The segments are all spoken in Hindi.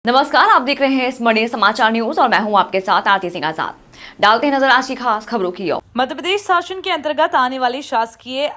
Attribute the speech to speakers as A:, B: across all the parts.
A: नमस्कार, आप देख रहे हैं स्मरणीय समाचार न्यूज और मैं हूं आपके साथ आरती सिंह आजाद। डालते हैं नजर आज की खास खबरों की ओर।
B: मध्य प्रदेश शासन के अंतर्गत आने वाली शासकीय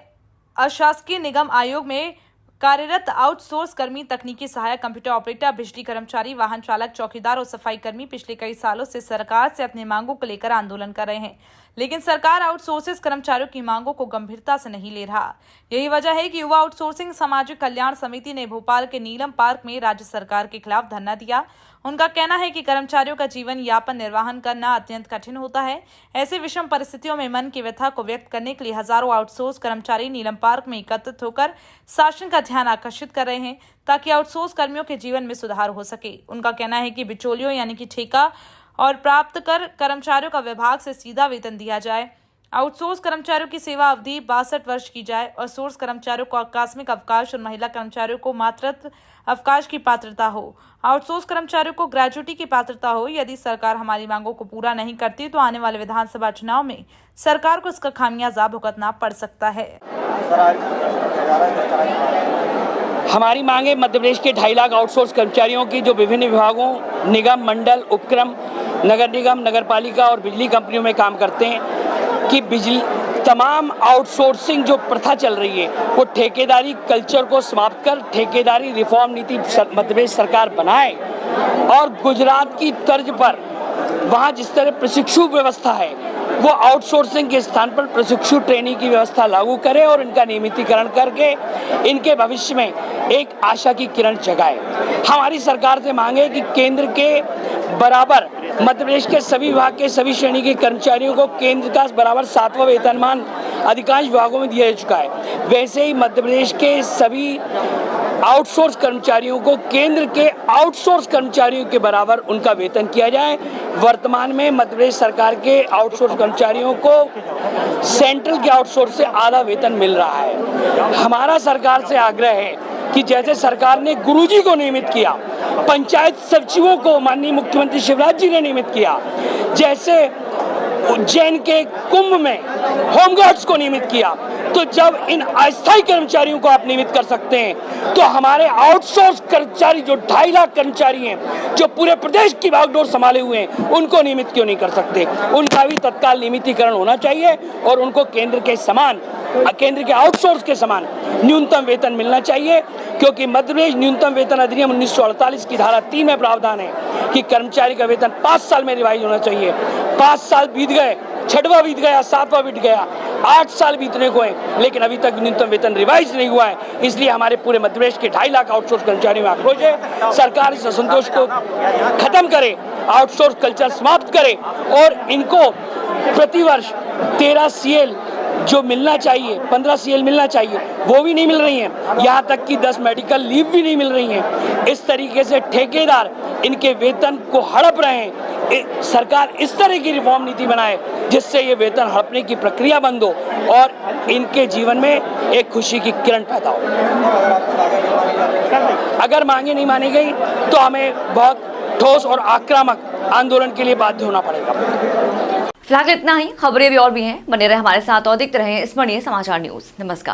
B: अशासकीय निगम आयोग में कार्यरत आउटसोर्स कर्मी, तकनीकी सहायक, कंप्यूटर ऑपरेटर, बिजली कर्मचारी, वाहन चालक, चौकीदार और सफाई कर्मी पिछले कई सालों से सरकार से अपनी मांगों को लेकर आंदोलन कर रहे हैं, लेकिन सरकार आउटसोर्सेस कर्मचारियों की मांगों को गंभीरता से नहीं ले रहा। यही वजह है कि युवा आउटसोर्सिंग सामाजिक कल्याण समिति ने भोपाल के नीलम पार्क में राज्य सरकार के खिलाफ धरना दिया। उनका कहना है कि कर्मचारियों का जीवन यापन निर्वाहन करना अत्यंत कठिन होता है। ऐसे विषम परिस्थितियों में मन की व्यथा को व्यक्त करने के लिए हजारों आउटसोर्स कर्मचारी नीलम पार्क में एकत्रित होकर शासन का ध्यान आकर्षित कर रहे हैं, ताकि आउटसोर्स कर्मियों के जीवन में सुधार हो सके। उनका कहना है कि बिचौलियों यानी कि ठेका और प्राप्त कर कर्मचारियों का विभाग से सीधा वेतन दिया जाए। आउटसोर्स कर्मचारियों की सेवा अवधि 62 वर्ष की जाए और सोर्स कर्मचारियों को आकस्मिक अवकाश और महिला कर्मचारियों को मातृत्व अवकाश की पात्रता हो। आउटसोर्स कर्मचारियों को ग्रेजुटी की पात्रता हो। यदि सरकार हमारी मांगों को पूरा नहीं करती तो आने वाले विधानसभा चुनाव में सरकार को इसका खामियाजा भुगतना पड़ सकता है।
C: हमारी मांगे मध्य प्रदेश के 2.5 लाख आउटसोर्स कर्मचारियों की जो विभिन्न विभागों, निगम, मंडल, उपक्रम, नगर निगम, नगर पालिका और बिजली कंपनियों में काम करते हैं कि बिजली तमाम आउटसोर्सिंग जो प्रथा चल रही है वो ठेकेदारी कल्चर को समाप्त कर ठेकेदारी रिफॉर्म नीति मध्य प्रदेश सरकार बनाए और गुजरात की तर्ज पर वहाँ जिस तरह प्रशिक्षु व्यवस्था है वो आउटसोर्सिंग के स्थान पर प्रशिक्षु ट्रेनिंग की व्यवस्था लागू करे और इनका नियमितीकरण करके इनके भविष्य में एक आशा की किरण जगाए। हमारी सरकार से मांगे कि केंद्र के बराबर मध्य प्रदेश के सभी विभाग के सभी श्रेणी के कर्मचारियों को केंद्र का बराबर 7वां वेतनमान अधिकांश विभागों में दिया जा चुका है। वैसे ही मध्य प्रदेश के सभी आउटसोर्स कर्मचारियों को केंद्र के आउटसोर्स कर्मचारियों के बराबर उनका वेतन किया जाए। वर्तमान में मध्य प्रदेश सरकार के आउटसोर्स कर्मचारियों को सेंट्रल के आउटसोर्स से आधा वेतन मिल रहा है। हमारा सरकार से आग्रह है कि जैसे सरकार ने गुरुजी को नियमित किया, पंचायत सचिवों को माननीय मुख्यमंत्री शिवराज जी ने नियमित किया, जैसे उज्जैन के कुंभ में होमगार्ड्स को नियमित किया, तो जब इन अस्थायी कर्मचारियों को आप नियमित कर सकते हैं तो हमारे आउटसोर्स कर्मचारी जो 2.5 लाख कर्मचारी हैं, जो पूरे प्रदेश की भागदौड़ संभाले हुए हैं, उनको नियमित क्यों नहीं कर सकते? उनका भी तत्काल नियमितीकरण होना चाहिए और उनको केंद्र के समान, केंद्र के आउटसोर्स के समान न्यूनतम वेतन मिलना चाहिए, क्योंकि मध्य प्रदेश न्यूनतम वेतन अधिनियम 1948 की धारा 3 में प्रावधान है कि कर्मचारी का वेतन 5 साल में रिवाइज होना चाहिए। 5 साल बीत गए, 6वां बीत गया, 7वां बीत गया, 8 साल बीतने को है, लेकिन अभी तक न्यूनतम वेतन रिवाइज नहीं हुआ है। इसलिए हमारे पूरे मध्य प्रदेश के 2.5 लाख आउटसोर्स कर्मचारियों में आक्रोश है। सरकार इस असंतोष को खत्म करे, आउटसोर्स कल्चर समाप्त करे और इनको प्रतिवर्ष 13 CL जो मिलना चाहिए, 15 CL मिलना चाहिए, वो भी नहीं मिल रही हैं। यहाँ तक कि 10 मेडिकल लीव भी नहीं मिल रही हैं। इस तरीके से ठेकेदार इनके वेतन को हड़प रहे हैं। सरकार इस तरह की रिफॉर्म नीति बनाए जिससे ये वेतन हड़पने की प्रक्रिया बंद हो और इनके जीवन में एक खुशी की किरण पैदा हो। अगर मांगे नहीं मानी गई तो हमें बहुत ठोस और आक्रामक आंदोलन के लिए बाध्य होना पड़ेगा।
A: फिलहाल इतना ही। खबरें भी और भी हैं, बने रहे हमारे साथ और देखते रहे स्मरणीय समाचार न्यूज। नमस्कार।